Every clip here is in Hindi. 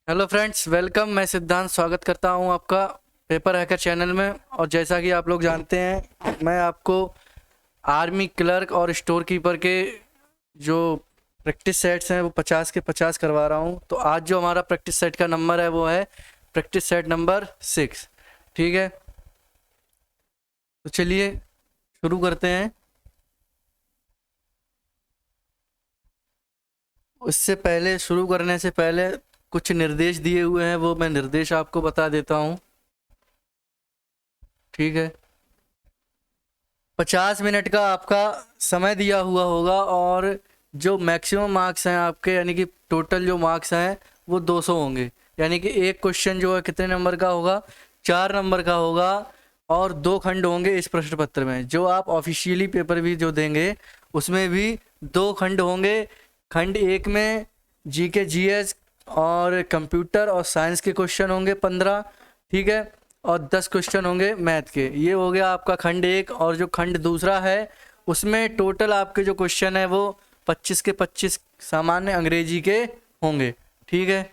Hello friends, welcome. मैं सिद्धांत स्वागत करता हूं आपका पेपर हैकर चैनल में। और जैसा कि आप लोग जानते हैं, मैं आपको आर्मी क्लर्क और स्टोर कीपर के जो प्रैक्टिस सेट्स हैं वो 50 के 50 करवा रहा हूं। तो आज जो हमारा प्रैक्टिस सेट का नंबर है वो है प्रैक्टिस सेट नंबर 6। ठीक है, तो चलिए शुरू करते हैं। उससे पहले, शुरू करने से पहले कुछ निर्देश दिए हुए हैं, वो मैं निर्देश आपको बता देता हूं। ठीक है, 50 मिनट का आपका समय दिया हुआ होगा और जो मैक्सिमम मार्क्स हैं आपके, यानी कि टोटल जो मार्क्स हैं वो 200 होंगे। यानी कि एक क्वेश्चन जो है कितने नंबर का होगा? 4 नंबर का होगा। और 2 खंड होंगे इस प्रश्न पत्र में। जो आप ऑफिशियली पेपर भी जो देंगे उसमें भी 2 खंड होंगे। खंड एक में जीके जीएस और कंप्यूटर और साइंस के क्वेश्चन होंगे 15। ठीक है, और 10 क्वेश्चन होंगे मैथ के। ये हो गया आपका खंड एक। और जो खंड दूसरा है उसमें टोटल आपके जो क्वेश्चन है वो 25 के 25 सामान्य अंग्रेजी के होंगे। ठीक है,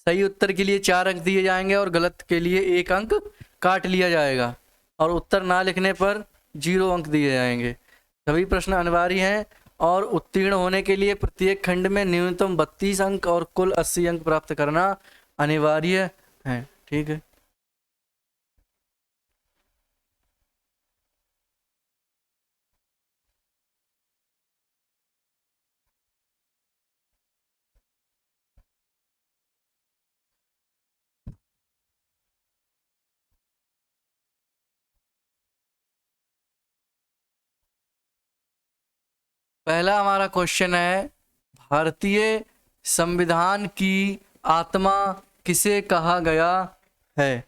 सही उत्तर के लिए 4 अंक दिए जाएंगे और गलत के लिए 1 अंक काट लिया जाएगा। और उत्तर ना लिखने पर 0 अंक दिए जाएंगे। सभी प्रश्न अनिवार्य हैं और उत्तीर्ण होने के लिए प्रत्येक खंड में न्यूनतम 32 अंक और कुल 80 अंक प्राप्त करना अनिवार्य है। ठीक है, पहला हमारा क्वेश्चन है, भारतीय संविधान की आत्मा किसे कहा गया है?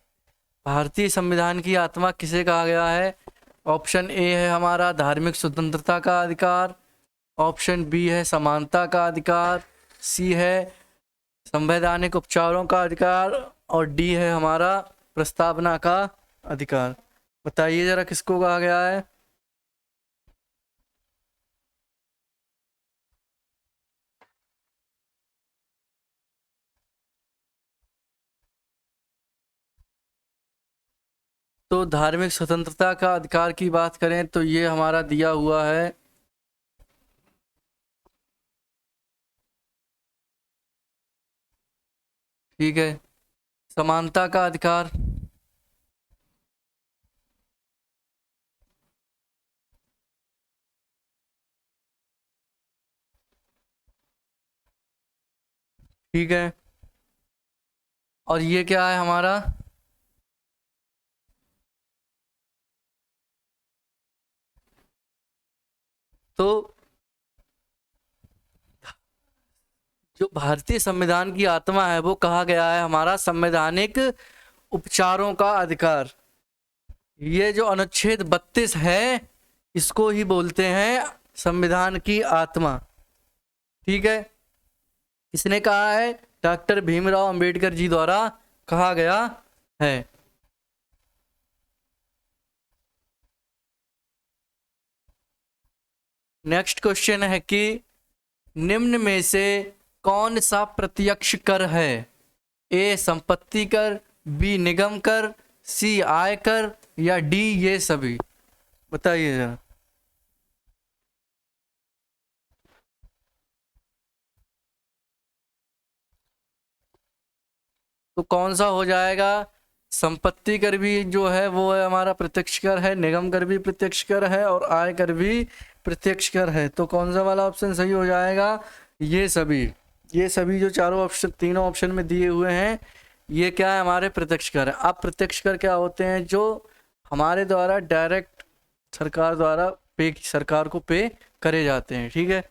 भारतीय संविधान की आत्मा किसे कहा गया है? ऑप्शन ए है हमारा धार्मिक स्वतंत्रता का अधिकार। ऑप्शन बी है समानता का अधिकार। सी है संवैधानिक उपचारों का अधिकार। और डी है हमारा प्रस्तावना का अधिकार। बताइए जरा किसको कहा गया है? तो धार्मिक स्वतंत्रता का अधिकार की बात करें तो ये हमारा दिया हुआ है। ठीक है, समानता का अधिकार। ठीक है, और ये क्या है हमारा? तो जो भारतीय संविधान की आत्मा है वो कहा गया है हमारा संवैधानिक उपचारों का अधिकार। ये जो अनुच्छेद 32 है इसको ही बोलते हैं संविधान की आत्मा। ठीक है, किसने कहा है? डॉक्टर भीमराव अंबेडकर जी द्वारा कहा गया है। नेक्स्ट क्वेश्चन है कि निम्न में से कौन सा प्रत्यक्ष कर है? ए संपत्ति कर, बी निगम कर, सी आय कर, या डी ये सभी। बताइए जरा। तो कौन सा हो जाएगा? संपत्ति कर भी जो है वो है हमारा प्रत्यक्ष कर है, निगम कर भी प्रत्यक्ष कर है और आय कर भी प्रत्यक्ष कर है। तो कौन सा वाला ऑप्शन सही हो जाएगा? ये सभी। ये सभी जो चारों ऑप्शन, तीनों ऑप्शन में दिए हुए हैं, ये क्या है? हमारे प्रत्यक्ष कर है। अब प्रत्यक्ष कर क्या होते हैं? जो हमारे द्वारा डायरेक्ट सरकार द्वारा पे, सरकार को पे करे जाते हैं। ठीक है,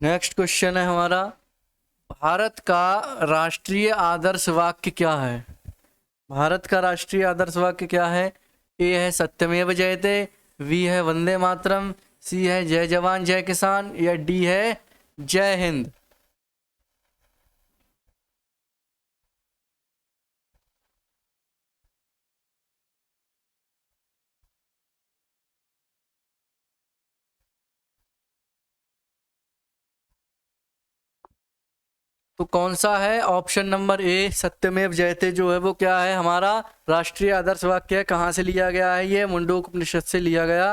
नेक्स्ट क्वेश्चन है हमारा, भारत का राष्ट्रीय आदर्श वाक्य क्या है? भारत का राष्ट्रीय आदर्श वाक्य क्या है? ए है सत्यमेव जयते, बी है वंदे मातरम, सी है जय जवान जय किसान, या डी है जय हिंद। तो कौन सा है? ऑप्शन नंबर ए सत्यमेव जयते जो है वो क्या है हमारा राष्ट्रीय आदर्श वाक्य है। कहाँ से लिया गया है? ये मुंडोपनिषद से लिया गया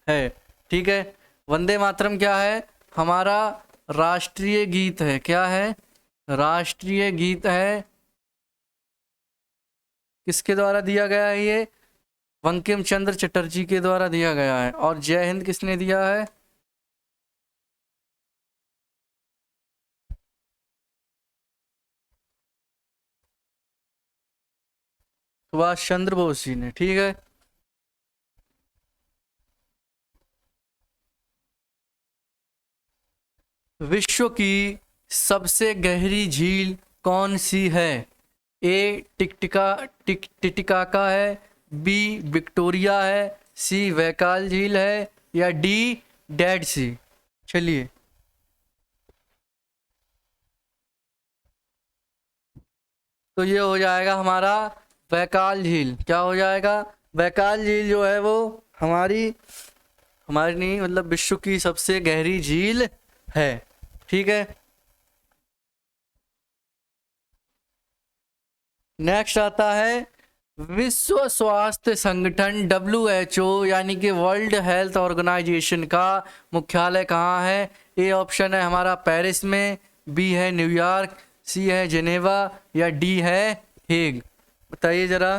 है। ठीक है। वंदे मातरम क्या है? हमारा राष्ट्रीय गीत है। क्या है? राष्ट्रीय गीत है। किसके द्वारा दिया गया है? ये बंकिम चंद्र चटर्जी के द्वारा दिया गया है। और जय हिंद किसने दिया है? सुभाष चंद्र बोस जी ने। ठीक है। विश्व की सबसे गहरी झील कौन सी है? ए टिटिकाका है, बी विक्टोरिया है, सी वैकाल झील है, या डी डेड सी। चलिए, तो ये हो जाएगा हमारा वैकाल झील। क्या हो जाएगा? वैकाल झील जो है वो हमारी हमारी नहीं मतलब विश्व की सबसे गहरी झील है। ठीक है। नेक्स्ट आता है विश्व स्वास्थ्य संगठन WHO यानी कि वर्ल्ड हेल्थ ऑर्गेनाइजेशन का मुख्यालय कहाँ है? ए ऑप्शन है हमारा पेरिस में, बी है न्यूयॉर्क, सी है जेनेवा, या डी है हेग। बताइए जरा।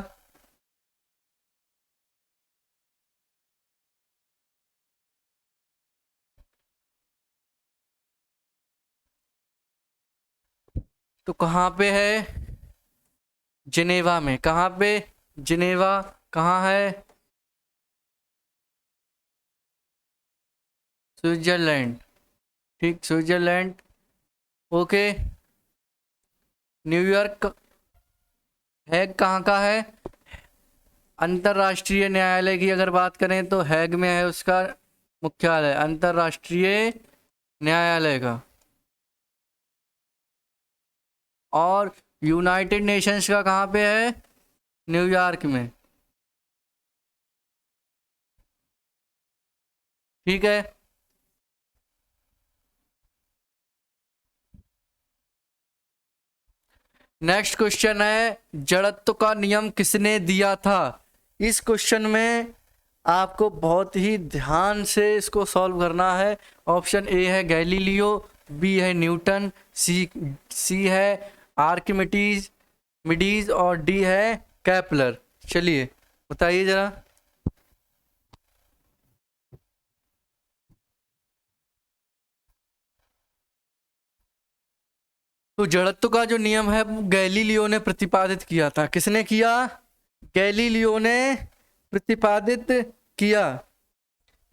तो कहाँ पे है? जिनेवा में। कहाँ पे? जिनेवा कहाँ है? स्विट्जरलैंड। ठीक, स्विट्जरलैंड। ओके। न्यूयॉर्क हैग कहाँ का है? अंतर्राष्ट्रीय न्यायालय की अगर बात करें तो हैग में है उसका मुख्यालय, अंतर्राष्ट्रीय न्यायालय का। और यूनाइटेड नेशंस का कहाँ पे है? न्यूयॉर्क में। ठीक है। नेक्स्ट क्वेश्चन है जड़त्व का नियम किसने दिया था? इस क्वेश्चन में आपको बहुत ही ध्यान से इसको सॉल्व करना है। ऑप्शन ए है गैलीलियो, बी है न्यूटन, सी है आर्किमिडीज मिडीज, और डी है कैपलर। चलिए बताइए जरा। तो जड़त्व का जो नियम है वो गैलीलियो ने प्रतिपादित किया था। किसने किया? गैलीलियो ने प्रतिपादित किया।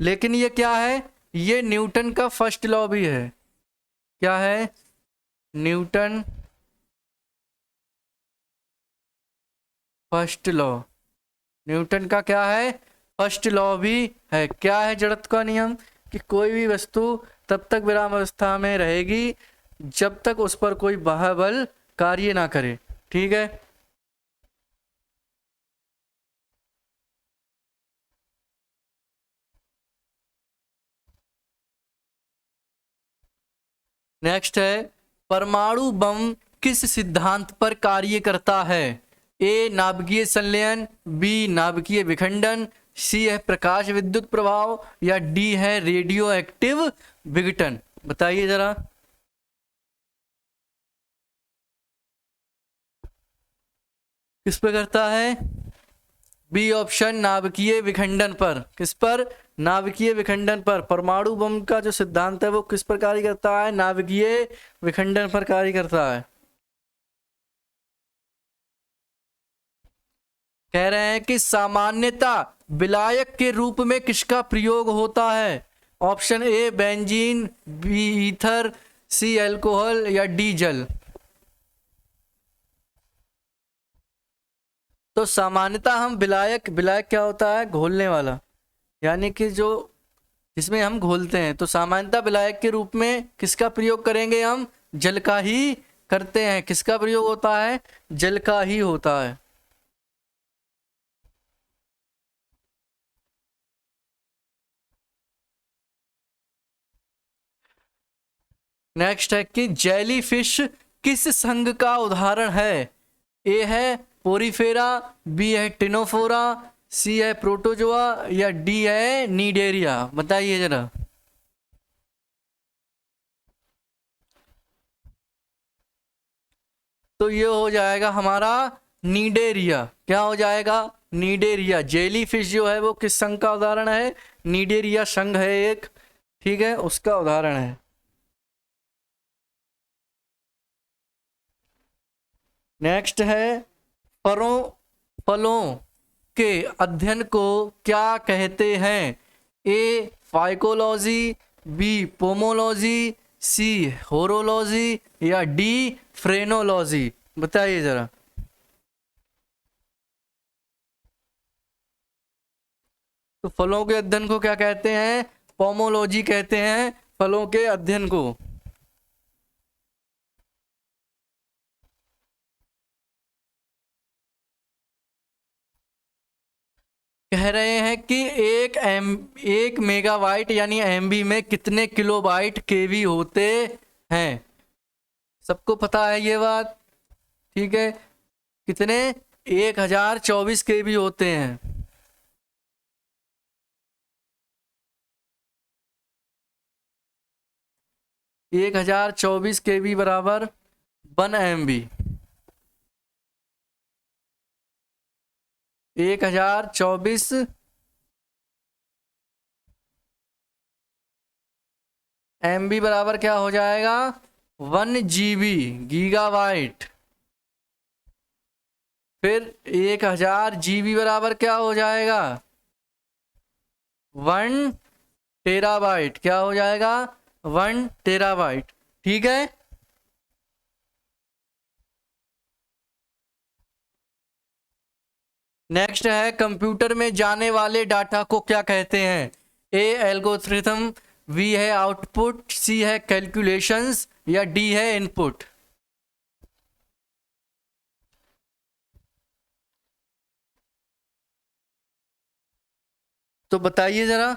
लेकिन ये क्या है? ये न्यूटन का फर्स्ट लॉ भी है। क्या है? Newton first law. न्यूटन का क्या है? फर्स्ट लॉ भी है। क्या है जड़त्व का नियम? कि कोई भी वस्तु तब तक विराम अवस्था में रहेगी जब तक उस पर कोई बाह्य बल कार्य ना करे। ठीक है। नेक्स्ट है परमाणु बम किस सिद्धांत पर कार्य करता है? ए नाभिकीय संलयन, बी नाभिकीय विखंडन, सी है प्रकाश विद्युत प्रभाव, या डी है रेडियो एक्टिव विघटन। बताइए जरा। किस पे करता है? बी ऑप्शन नाभिकीय विखंडन पर। किस पर? नाभिकीय विखंडन पर। परमाणु बम का जो सिद्धांत है वो किस पर कार्य करता है? नाभिकीय विखंडन पर कार्य करता है। कह रहे हैं कि सामान्यता विलायक के रूप में किसका प्रयोग होता है? Option A benzene, B ether, C alcohol, या डी जल। तो सामान्यता हम विलायक, विलायक क्या होता है? घोलने वाला, यानी कि जो जिसमें हम घोलते हैं। तो सामान्यता विलायक के रूप में किसका प्रयोग करेंगे? हम जल का ही करते हैं। किसका प्रयोग होता है? जल का ही होता है। नेक्स्ट है कि जेली फिश किस संघ का उदाहरण है? ए है पोरीफेरा, बी है टिनोफोरा, सी है प्रोटोजोआ या डी है नीडेरिया? बताइए जरा। तो ये हो जाएगा हमारा नीडेरिया। क्या हो जाएगा? नीडेरिया। जेली फिश जो है वो किस संघ का उदाहरण है? नीडेरिया संघ है एक, ठीक है, उसका उदाहरण है। नेक्स्ट है फलों फलों के अध्ययन को क्या कहते हैं? ए फाइकोलॉजी, बी पोमोलॉजी, सी होरोलॉजी या डी फ्रेनोलॉजी? बताइए जरा। तो फलों के अध्ययन को क्या कहते हैं? पोमोलॉजी कहते हैं फलों के अध्ययन को। कह रहे हैं कि एक मेगाबाइट यानी एमबी में कितने किलोबाइट केवी होते हैं? सबको पता है ये बात, ठीक है। कितने? 1024 केवी होते हैं। एक 1024 केवी बराबर 1 MB। 1024 MB बराबर क्या हो जाएगा? 1 GB, गीगाबाइट। फिर 1000 GB बराबर क्या हो जाएगा? 1 TB। क्या हो जाएगा? 1 TB, ठीक है। नेक्स्ट है कंप्यूटर में जाने वाले डाटा को क्या कहते हैं? ए एल्गोरिथम, बी है आउटपुट, सी है कैलकुलेशंस या डी है इनपुट? तो बताइए जरा।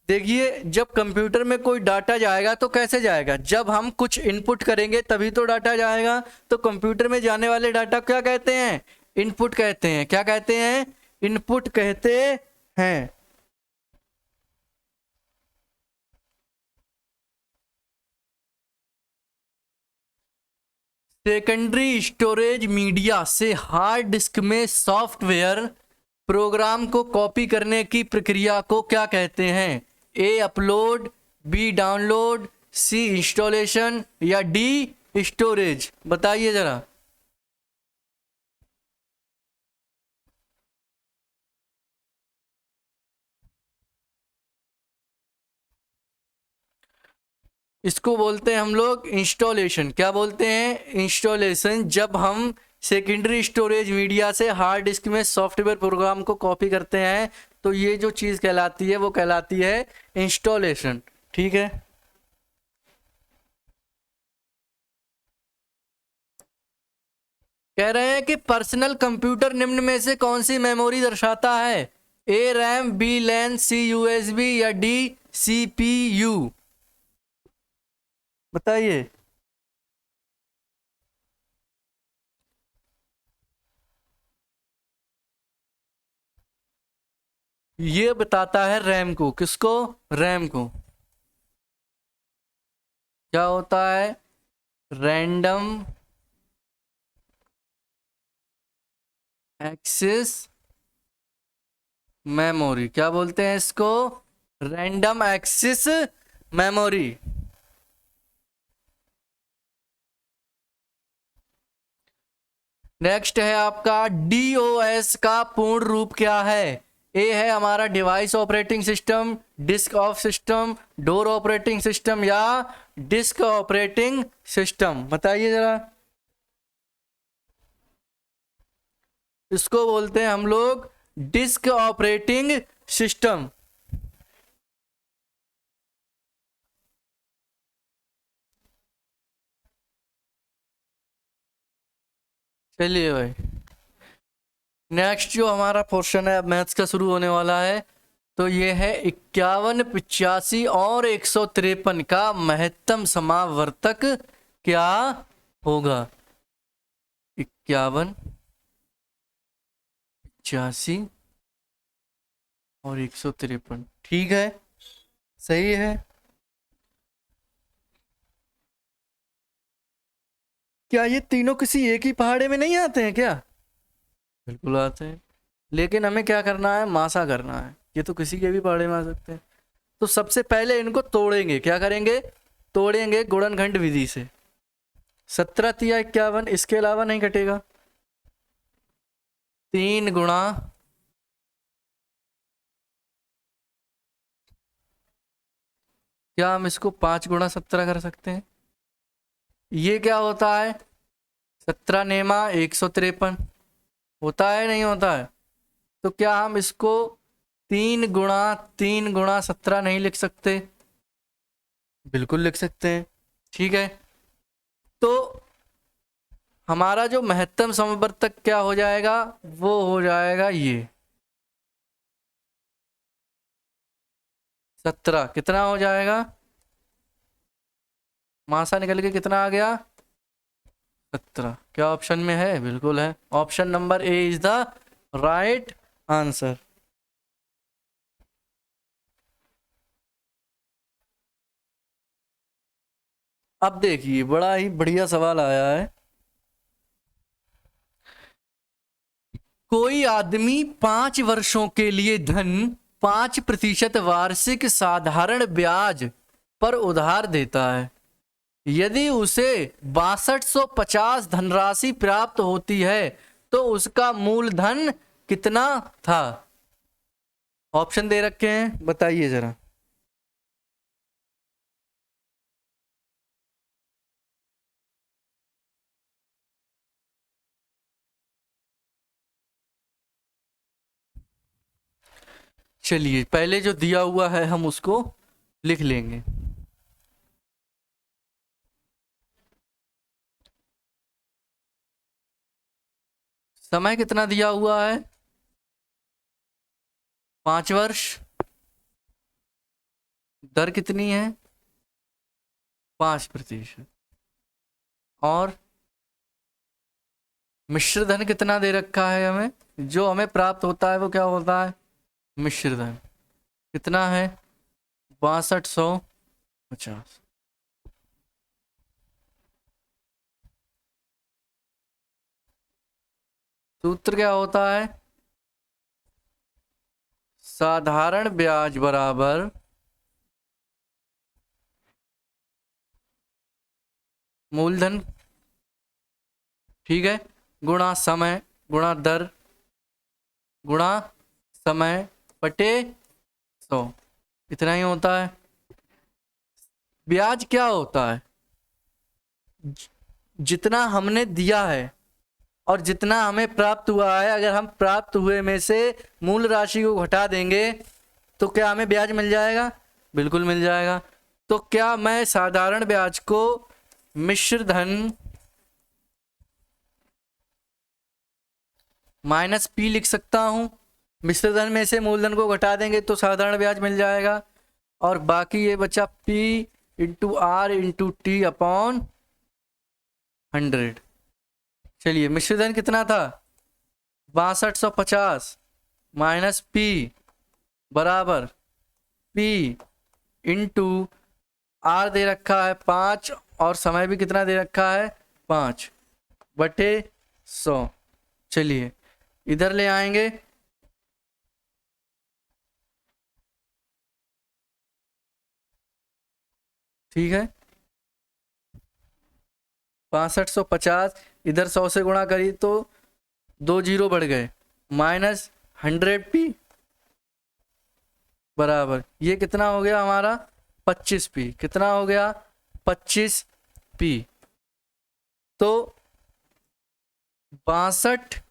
देखिए, जब कंप्यूटर में कोई डाटा जाएगा तो कैसे जाएगा? जब हम कुछ इनपुट करेंगे तभी तो डाटा जाएगा। तो कंप्यूटर में जाने वाले डाटा क्या कहते हैं? इनपुट कहते हैं। क्या कहते हैं? इनपुट कहते हैं। सेकेंडरी स्टोरेज मीडिया से हार्ड डिस्क में सॉफ्टवेयर प्रोग्राम को कॉपी करने की प्रक्रिया को क्या कहते हैं? ए अपलोड, बी डाउनलोड, सी इंस्टॉलेशन या डी स्टोरेज? बताइए जरा। इसको बोलते हैं हम लोग इंस्टॉलेशन। क्या बोलते हैं? इंस्टॉलेशन। जब हम सेकेंडरी स्टोरेज मीडिया से हार्ड डिस्क में सॉफ्टवेयर प्रोग्राम को कॉपी करते हैं तो ये जो चीज़ कहलाती है वो कहलाती है इंस्टॉलेशन, ठीक है। कह रहे हैं कि पर्सनल कंप्यूटर निम्न में से कौन सी मेमोरी दर्शाता है? ए रैम, बी लैन, सी यूएसबी या डी सीपीयू? बताइए। ये बताता है रैम को। किसको? रैम को। क्या होता है? Random access memory. क्या बोलते हैं इसको? Random access memory. नेक्स्ट है आपका DOS का पूर्ण रूप क्या है? ए है हमारा device operating system, disk of system, door operating system या डिस्क ऑपरेटिंग सिस्टम? बताइए जरा। इसको बोलते हैं हम लोग डिस्क ऑपरेटिंग सिस्टम। चलिए भाई, नेक्स्ट जो हमारा पोर्शन है मैथ्स का शुरू होने वाला है, तो ये है 51, 85 और 153 का महत्तम समावर्तक क्या होगा 51, 85 और 153। ठीक है, सही है। क्या ये तीनों किसी एक ही पहाड़े में नहीं आते हैं क्या? बिल्कुल आते हैं, लेकिन हमें क्या करना है, मासा करना है। ये तो किसी के भी पहाड़े में आ सकते हैं। तो सबसे पहले इनको तोड़ेंगे, क्या करेंगे, तोड़ेंगे गुणनखंड विधि से। 17 तिया 51, इसके अलावा नहीं घटेगा। 3 गुणा, क्या हम इसको 5 गुणा 17 कर सकते हैं? ये क्या होता है, 17 नेमा 153 होता है, नहीं होता है? तो क्या हम इसको 3 गुणा 17 नहीं लिख सकते? बिल्कुल लिख सकते हैं। ठीक है, तो हमारा जो महत्तम समवर्तक क्या हो जाएगा, वो हो जाएगा ये 17। कितना हो जाएगा, मासा निकल के कितना आ गया, 17। क्या ऑप्शन में है? बिल्कुल है, option number A is the right answer. अब देखिए, बड़ा ही बढ़िया सवाल आया है। कोई आदमी 5 वर्षों के लिए धन 5% वार्षिक साधारण ब्याज पर उधार देता है। यदि उसे 6250 धनराशि प्राप्त होती है तो उसका मूलधन कितना था? ऑप्शन दे रखे हैं, बताइए जरा। चलिए, पहले जो दिया हुआ है हम उसको लिख लेंगे। समय कितना दिया हुआ है, 5 वर्ष। दर कितनी है, 5%। और मिश्र धन कितना दे रखा है हमें, जो हमें प्राप्त होता है वो क्या होता है, मिश्र धन। कितना है, 6250। सूत्र क्या होता है, साधारण ब्याज बराबर मूलधन, ठीक है, गुणा समय गुणा दर गुणा समय बटे 100। इतना ही होता है। ब्याज क्या होता है, जितना हमने दिया है और जितना हमें प्राप्त हुआ है, अगर हम प्राप्त हुए में से मूल राशि को घटा देंगे तो क्या हमें ब्याज मिल जाएगा? बिल्कुल मिल जाएगा। तो क्या मैं साधारण ब्याज को मिश्र धन माइनस पी लिख सकता हूं? मिश्र धन में से मूलधन को घटा देंगे तो साधारण ब्याज मिल जाएगा, और बाकी ये बचा P into R into T upon 100। चलिए, मिश्रधन कितना था, 6250 माइनस पी बराबर पी इंटू आर दे रखा है 5, और समय भी कितना दे रखा है, 5 बटे 100। चलिए, इधर ले आएंगे। ठीक है, 6250 इधर 100 से गुणा करी तो 2 जीरो बढ़ गए, माइनस 100p बराबर ये कितना हो गया हमारा, 25p। कितना हो गया, 25p। तो 62,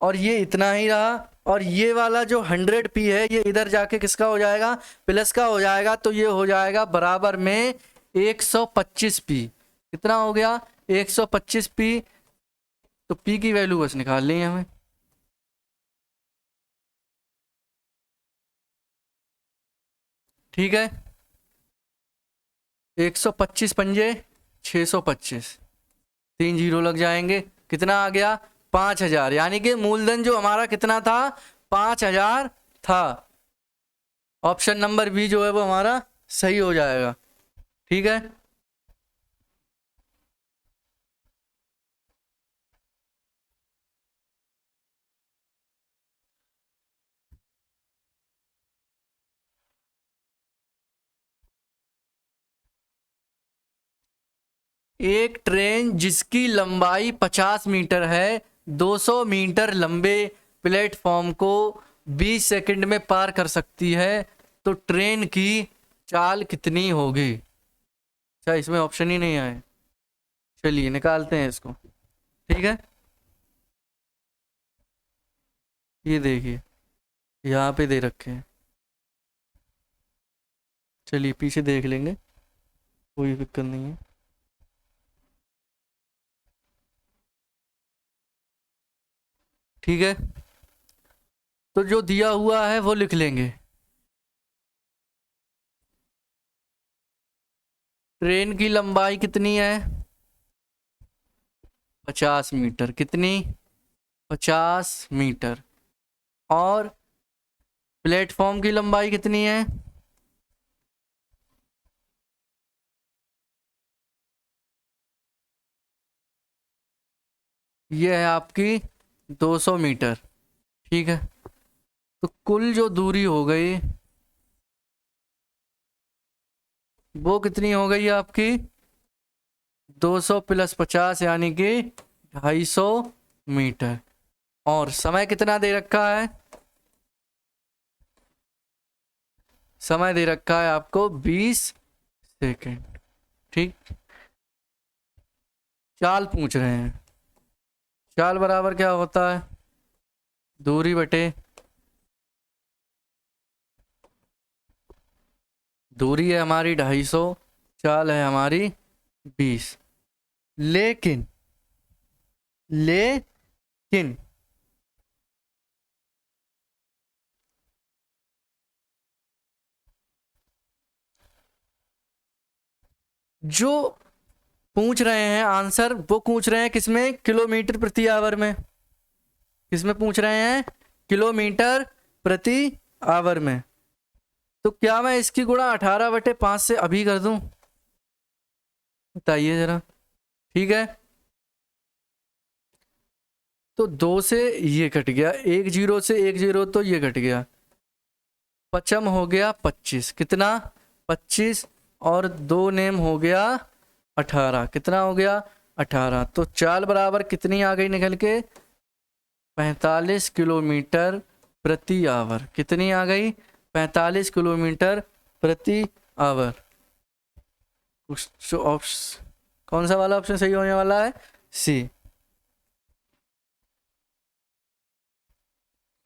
और ये इतना ही रहा, और ये वाला जो 100p है ये इधर जाके किसका हो जाएगा, प्लस का हो जाएगा। तो ये हो जाएगा बराबर में 125p। कितना हो गया, 125p। तो p की वैल्यू बस निकालनी है हमें। ठीक है, 125 पंजे 625, 3 जीरो लग जाएंगे, कितना आ गया 5000, यानी कि मूलधन जो हमारा कितना था 5000 था। ऑप्शन नंबर बी जो है वो हमारा सही हो जाएगा। ठीक है, एक ट्रेन जिसकी लंबाई 50 मीटर है 200 मीटर लंबे प्लेटफॉर्म को 20 सेकंड में पार कर सकती है, तो ट्रेन की चाल कितनी होगी। अच्छा, इसमें ऑप्शन ही नहीं आए, चलिए निकालते हैं इसको। ठीक है, ये देखिए यहाँ पे दे रखे हैं, चलिए पीछे देख लेंगे, कोई दिक्कत नहीं है। ठीक है, तो जो दिया हुआ है वो लिख लेंगे। ट्रेन की लंबाई कितनी है 50 मीटर, कितनी 50 मीटर, और प्लेटफॉर्म की लंबाई कितनी है, ये है आपकी 200 मीटर। ठीक है, तो कुल जो दूरी हो गई वो कितनी हो गई आपकी 200 प्लस 50 यानी कि 250 मीटर, और समय कितना दे रखा है, समय दे रखा है आपको 20 सेकंड। ठीक, चाल पूछ रहे हैं, चाल बराबर क्या होता है दूरी बटे, दूरी है हमारी 250, चाल है हमारी 20। लेकिन लेकिन जो पूछ रहे हैं आंसर वो पूछ रहे हैं किसमें, किलोमीटर प्रति आवर में, किसमें पूछ रहे हैं किलोमीटर प्रति आवर में। तो क्या मैं इसकी गुणा 18/5 से अभी कर दूं, बताइए जरा। ठीक है, तो 2 से ये कट गया, 1 जीरो से 1 जीरो तो ये कट गया, पचम हो गया 25, कितना 25, और 2 नेम हो गया 18, कितना हो गया 18। तो चाल बराबर कितनी आ गई निकल के 45 किलोमीटर प्रति आवर, कितनी आ गई 45 किलोमीटर प्रति आवर। ऑप्शन कौन सा वाला ऑप्शन सही होने वाला है, सी।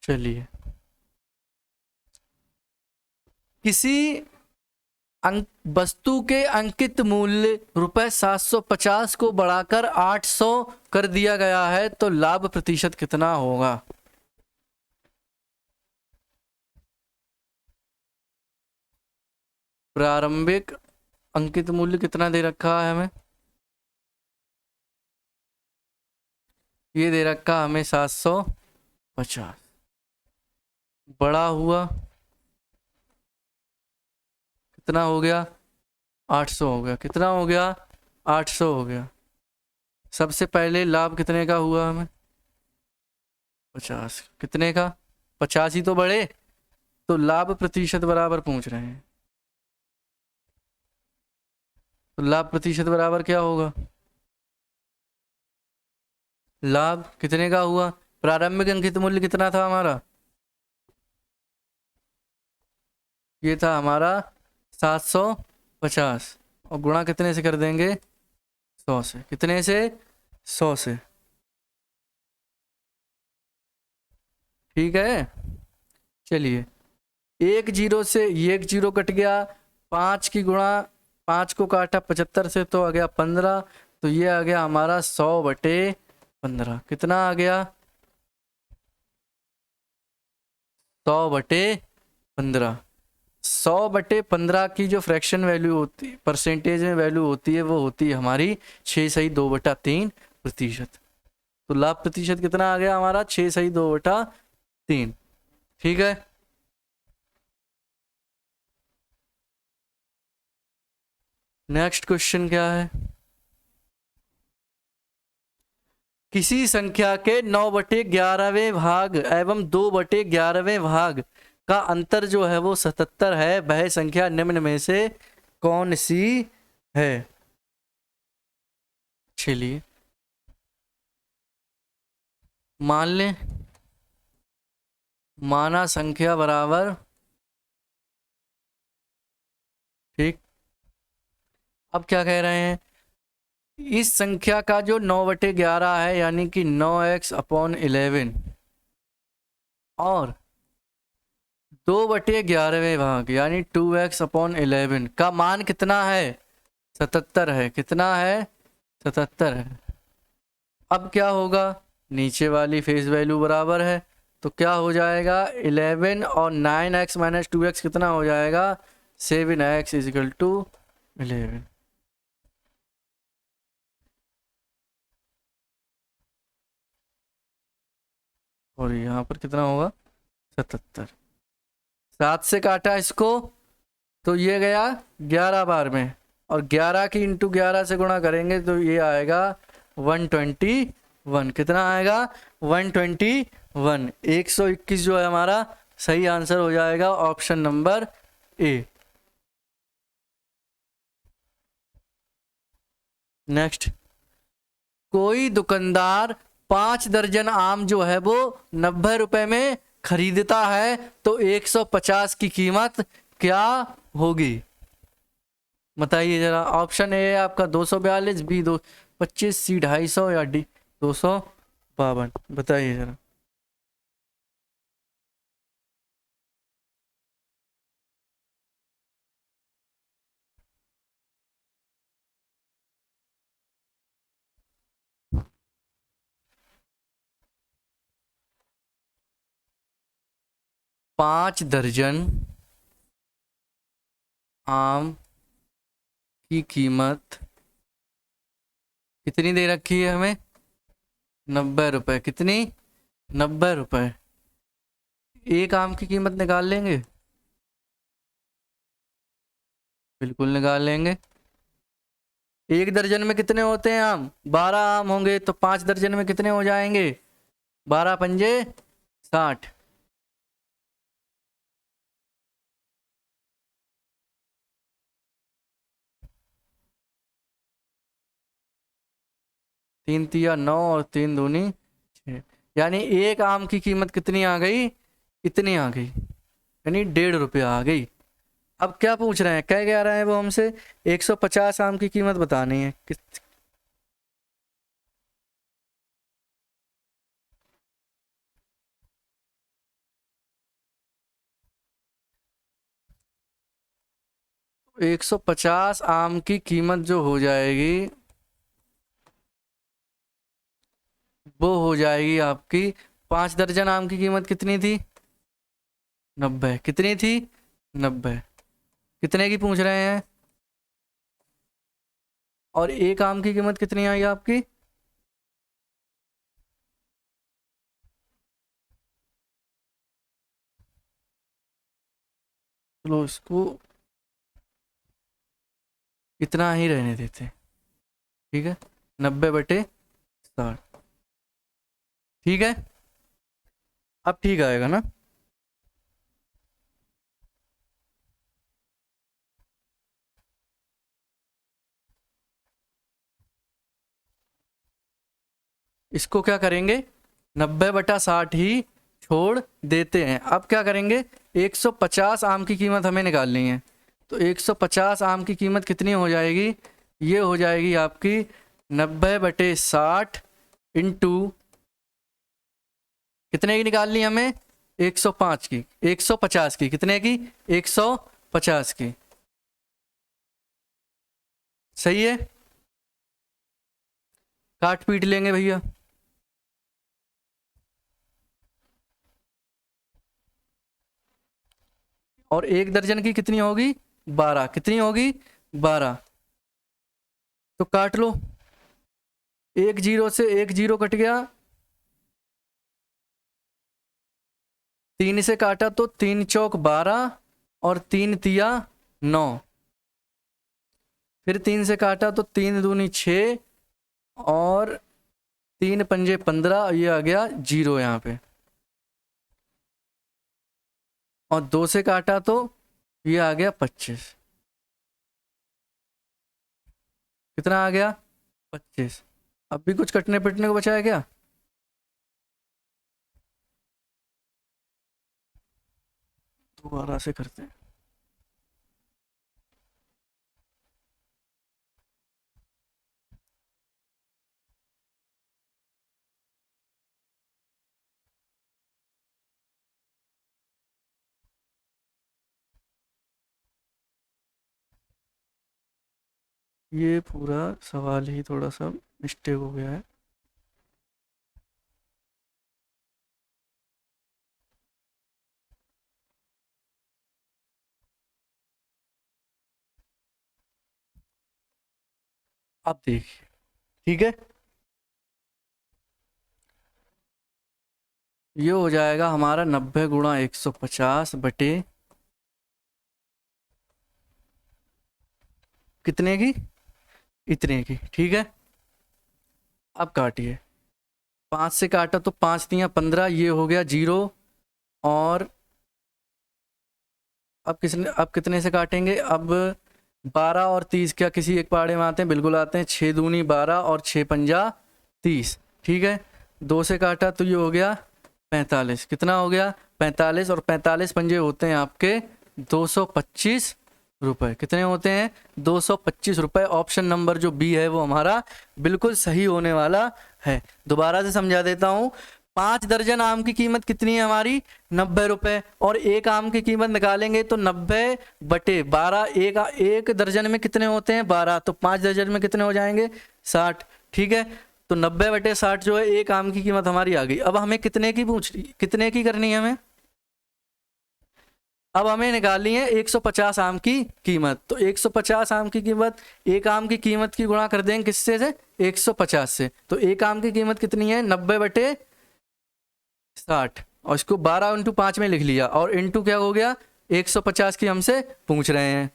चलिए, किसी वस्तु के अंकित मूल्य ₹750 को बढ़ाकर 800 कर दिया गया है, तो लाभ प्रतिशत कितना होगा। प्रारंभिक अंकित मूल्य कितना दे रखा है हमें, ये दे रखा हमें 750, बड़ा हुआ कितना हो गया 800 हो गया, कितना हो गया 800 हो गया। सबसे पहले लाभ कितने का हुआ हमें 50, कितने का 50 ही तो बढ़े, तो लाभ प्रतिशत बराबर पूछ रहे हैं, तो लाभ प्रतिशत बराबर क्या होगा, लाभ कितने का हुआ, प्रारंभिक अंकित मूल्य कितना था हमारा, ये था हमारा 750, और गुणा कितने से कर देंगे 100 से, कितने से 100 से। ठीक है, चलिए 1 जीरो से ये 1 जीरो कट गया, 5 की गुणा 5 को काटा 75 से तो आ गया 15, तो ये आ गया हमारा 100/15, कितना आ गया 100/15। 100/15 की जो फ्रैक्शन वैल्यू होती, परसेंटेज में वैल्यू होती है, वो होती है हमारी 6/2/3%। तो लाभ प्रतिशत कितना आ गया हमारा? 6/2/3। ठीक है। नेक्स्ट क्वेश्चन क्या है? किसी संख्या के 9/11वें भाग एवं 2/11वें भाग का अंतर जो है वो 77 है, वह संख्या निम्न में से कौन सी है? चलिए मान लें, माना संख्या बराबर, ठीक। अब क्या कह रहे हैं? इस संख्या का जो 9/11 है यानी कि 9x/11 और 2/11वें भाग यानी 2x/11 का मान कितना है? 77 है। कितना है? 77 है। अब क्या होगा? नीचे वाली फेस वैल्यू बराबर है, तो क्या हो जाएगा? 11 और 9x माइनस 2x कितना हो जाएगा? 7x is equal to 11। और यहाँ पर कितना होगा? 77। 7 से काटा इसको तो ये गया 11 बार में, और 11 की इंटू 11 से गुणा करेंगे तो ये आएगा 121। कितना आएगा? 121। 121 जो है हमारा सही आंसर हो जाएगा, ऑप्शन नंबर ए। नेक्स्ट, कोई दुकानदार 5 दर्जन आम जो है वो 90 रुपए में खरीदता है, तो 150 की कीमत क्या होगी? बताइए जरा। ऑप्शन ए है आपका 242, बी 225, सी 250 या डी 252। बताइए जरा। पांच दर्जन आम की कीमत कितनी दे रखी है हमें? 90 रुपए। कितनी? 90 रुपए। एक आम की कीमत निकाल लेंगे? बिल्कुल निकाल लेंगे। एक दर्जन में कितने होते हैं आम? 12 आम होंगे, तो 5 दर्जन में कितने हो जाएंगे? 12 पंजे 60। तीन तिया 9 और तीन दूनी 6। यानी एक आम की कीमत कितनी आ गई? इतनी आ गई, यानी 1.5 रुपया आ गई। अब क्या पूछ रहे हैं, क्या कह रहे हैं वो हमसे? 150 आम की कीमत बतानी है। 150 आम की कीमत जो हो जाएगी वो हो जाएगी आपकी, 5 दर्जन आम की कीमत कितनी थी? 90। कितनी थी? 90। कितने की पूछ रहे हैं? और एक आम की कीमत कितनी आई आपकी? चलो इसको इतना ही रहने देते, ठीक है। 90/60। ठीक है। अब ठीक आएगा ना? इसको क्या करेंगे? 90/60 ही छोड़ देते हैं। अब क्या करेंगे? 150 आम की कीमत हमें निकालनी है, तो 150 आम की कीमत कितनी हो जाएगी? ये हो जाएगी आपकी 90/60 इंटू, कितने की निकालनी है हमें? 105 की, 150 की। कितने की? 150 की। सही है। काट पीट लेंगे भैया। और 1 दर्जन की कितनी होगी? 12। कितनी होगी? 12। तो काट लो, 1 जीरो से 1 जीरो कट गया, 3 से काटा तो 3 चौक 12 और 3 तिया 9, फिर 3 से काटा तो 3 दूनी 6 और 3 पंजे 15, ये आ गया 0 यहाँ पे। और 2 से काटा तो ये आ गया 25। कितना आ गया? 25। अब भी कुछ कटने पिटने को बचा है क्या? दोबारा से करते हैं। ये पूरा सवाल ही थोड़ा सा मिस्टेक हो गया है। अब देखिए, ठीक है, ये हो जाएगा हमारा 90 गुणा 150 बटे कितने की? इतने की। ठीक है, अब काटिए, 5 से काटा तो 5 तिया 15, ये हो गया 0। और अब कितने से काटेंगे? अब 12 और 30 क्या किसी एक पाड़े में आते हैं? बिल्कुल आते हैं। 6 दूनी 12 और 6 पंजा 30। ठीक है, 2 से काटा तो ये हो गया 45। कितना हो गया? 45। और 45 पंजे होते हैं आपके 225 रुपये। कितने होते हैं? 225 रुपये। ऑप्शन नंबर जो बी है वो हमारा बिल्कुल सही होने वाला है। दोबारा से समझा देता हूँ, 5 दर्जन आम की कीमत कितनी है हमारी? 90 रुपये। और एक आम की कीमत निकालेंगे तो 90 बटे 12। एक दर्जन में कितने होते हैं? 12। तो 5 दर्जन में कितने हो जाएंगे? 60। ठीक है, तो 90 बटे 60 जो है एक आम की कीमत हमारी आ गई। अब हमें कितने की करनी है हमें? अब हमें निकालनी है 150 आम की कीमत। तो 150 आम की कीमत, एक आम की कीमत की गुणा कर देंगे किससे? से 150 से। तो एक आम की कीमत कितनी है? 90 बटे 60। और इसको 12 इंटू 5 में लिख लिया, और इंटू क्या हो गया? 150 की हमसे पूछ रहे हैं।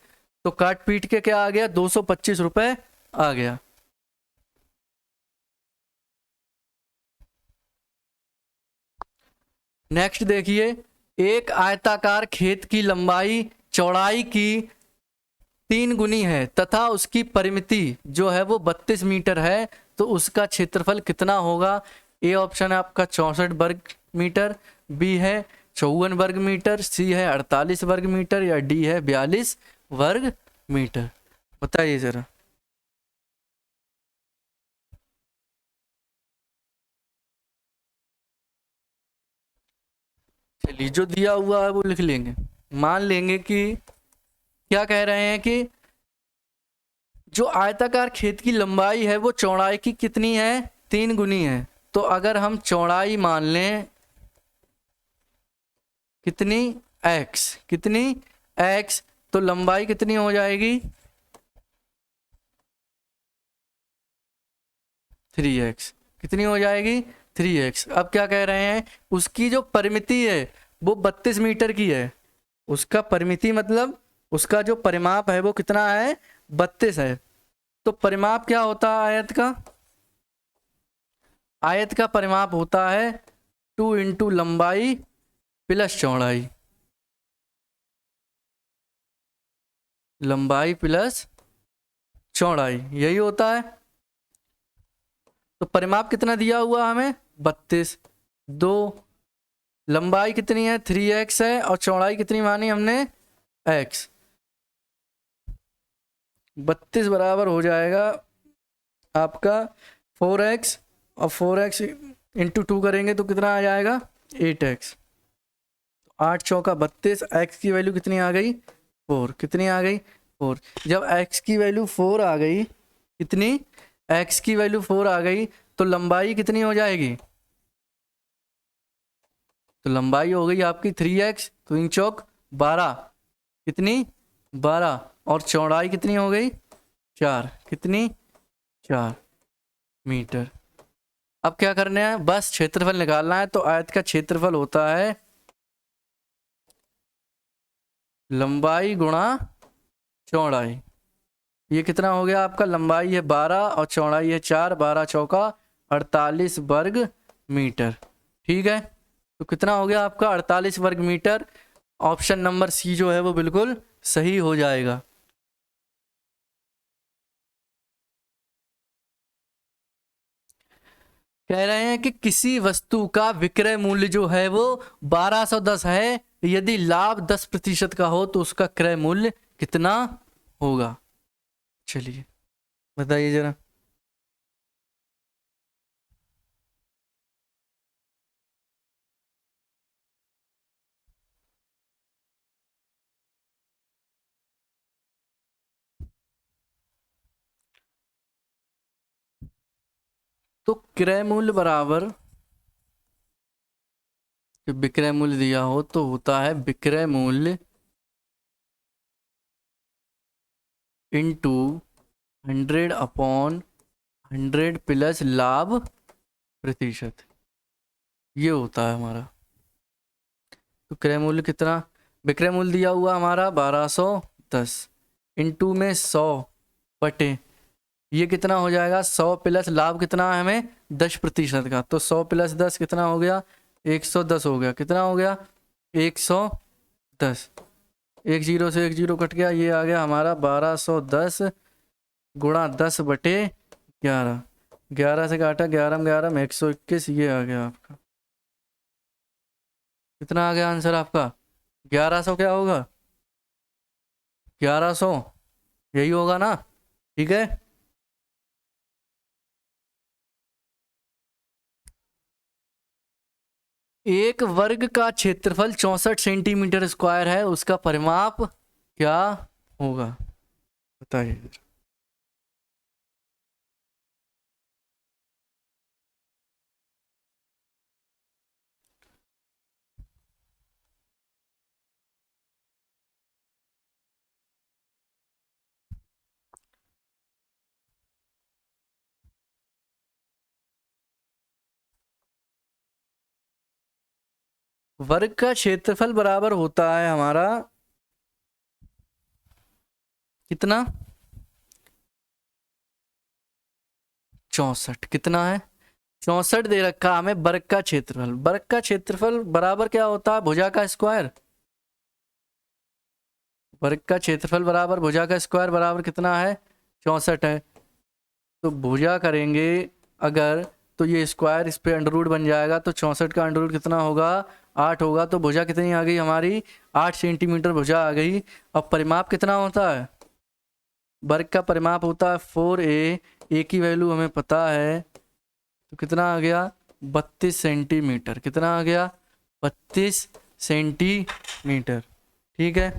तो काट पीट के क्या आ गया? 225 रुपये आ गया। नेक्स्ट देखिए, एक आयताकार खेत की लंबाई चौड़ाई की 3 गुनी है तथा उसकी परिमिति जो है वो 32 मीटर है, तो उसका क्षेत्रफल कितना होगा? ए ऑप्शन है आपका 64 वर्ग मीटर, बी है 54 वर्ग मीटर, सी है 48 वर्ग मीटर, या डी है 42 वर्ग मीटर। बताइए जरा। चलिए, जो दिया हुआ है वो लिख लेंगे। मान लेंगे कि क्या कह रहे हैं कि जो आयताकार खेत की लंबाई है वो चौड़ाई की कितनी है? 3 गुनी है। तो अगर हम चौड़ाई मान लें कितनी? x। कितनी? x। तो लंबाई कितनी हो जाएगी? 3x। कितनी हो जाएगी? 3x। अब क्या कह रहे हैं? उसकी जो परिमिति है वो 32 मीटर की है। उसका परिमिति मतलब उसका जो परिमाप है वो कितना है? 32 है। तो परिमाप क्या होता है आयत का? आयत का परिमाप होता है 2 इंटू लंबाई प्लस चौड़ाई। लंबाई प्लस चौड़ाई, यही होता है। तो परिमाप कितना दिया हुआ हमें? 32। 2, लंबाई कितनी है? 3x है, और चौड़ाई कितनी मानी हमने? x। 32 बराबर हो जाएगा आपका 4x, और 4x इंटू 2 करेंगे तो कितना आ जाएगा? 8x। 8 चौका 32। x की वैल्यू कितनी आ गई? 4। कितनी आ गई? 4। जब x की वैल्यू 4 आ गई, कितनी? x की वैल्यू 4 आ गई, तो लंबाई कितनी हो जाएगी? तो लंबाई हो गई आपकी 3x, 3 चौक 12, कितनी 12, और चौड़ाई कितनी हो गई 4, कितनी 4 मीटर। अब क्या करना है, बस क्षेत्रफल निकालना है। तो आयत का क्षेत्रफल होता है लंबाई गुणा चौड़ाई। ये कितना हो गया आपका, लंबाई है 12 और चौड़ाई है 4, 12 चौका 48 वर्ग मीटर। ठीक है, तो कितना हो गया आपका 48 वर्ग मीटर। ऑप्शन नंबर सी जो है वो बिल्कुल सही हो जाएगा। कह रहे हैं कि किसी वस्तु का विक्रय मूल्य जो है वो 1210 है, यदि लाभ 10% का हो तो उसका क्रय मूल्य कितना होगा। चलिए बताइए जरा। तो क्रय मूल्य बराबर, जो विक्रय मूल्य दिया हो तो होता है विक्रय मूल्य इंटू 100/100 प्लस लाभ प्रतिशत, ये होता है हमारा। तो क्रय मूल्य कितना, विक्रय मूल्य दिया हुआ हमारा 1210 इंटू में 100 बटे, ये कितना हो जाएगा 100 प्लस लाभ कितना है हमें 10% का, तो 100 प्लस 10 कितना हो गया 110 हो गया। कितना हो गया 110, एक जीरो से एक जीरो कट गया, ये आ गया हमारा 1210 गुणा 10 बटे 11, 11 से काटा 11 में 11 में 121, ये आ गया आपका। कितना आ गया आंसर आपका 1100, क्या होगा 1100, यही होगा ना। ठीक है, एक वर्ग का क्षेत्रफल 64 सेंटीमीटर स्क्वायर है, उसका परिमाप क्या होगा, बताइए। वर्ग का क्षेत्रफल बराबर होता है हमारा कितना 64, कितना है 64 दे रखा हमें वर्ग का क्षेत्रफल। वर्ग का क्षेत्रफल बराबर क्या होता है भुजा का स्क्वायर। वर्ग का क्षेत्रफल बराबर भुजा का स्क्वायर बराबर कितना है 64 है। तो भुजा करेंगे अगर, तो ये स्क्वायर इस पे अंडर रूट बन जाएगा, तो 64 का अंडर रूट कितना होगा 8 होगा। तो भुजा कितनी आ गई हमारी 8 सेंटीमीटर भुजा आ गई। अब परिमाप कितना होता है, वर्ग का परिमाप होता है 4a, ए की वैल्यू हमें पता है, तो कितना आ गया 32 सेंटीमीटर। कितना आ गया 32 सेंटीमीटर। ठीक है,